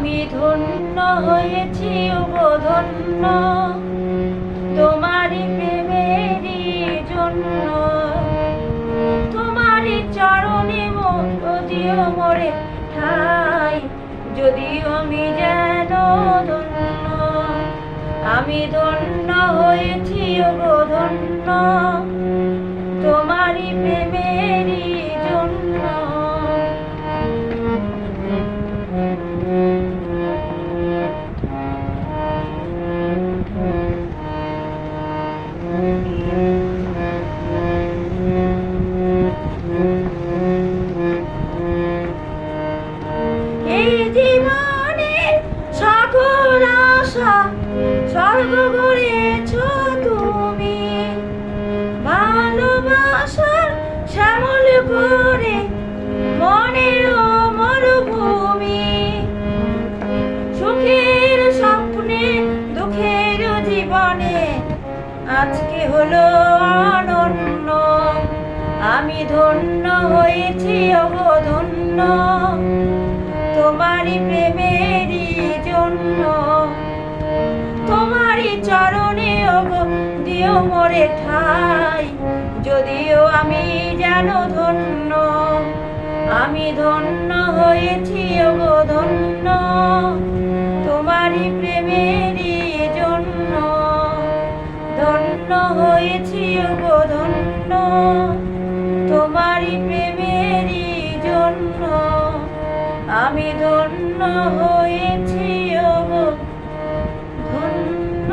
আমি ধন্য হয়েছি গো ধন্য তোমারই প্রেমেরই জন্য। তোমারই চরণে দিও মোরে ঠাই, যদিও আমি যেন ধন্য। আমি ধন্য হয়েছি গো ধন্য তোমারই প্রেমেরই জন্য। এই জীবনের সকল আশা স্বর্গ গড়েছ তুমি, ভালোবাসার শ্যামল করে মনের মরুভূমি। সুখের স্বপ্নে দুঃখের জীবনে আজকে হলো অনন্য। আমি ধন্য হয়েছি ওগো ধন্য তোমারই প্রেমেরই জন্য। তোমারই চরণে ওগো দিও মোরে ঠাই, যদিও আমি যেন ধন্য। আমি ধন্য হয়েছি ওগো ধন্য তোমারই প্রেমেরই জন্য। ধন্য হয়েছি ওগো ধন্য তোমারই প্রেমেরই জন্য। আমি ধন্য হয়েছি ওগো ধন্য।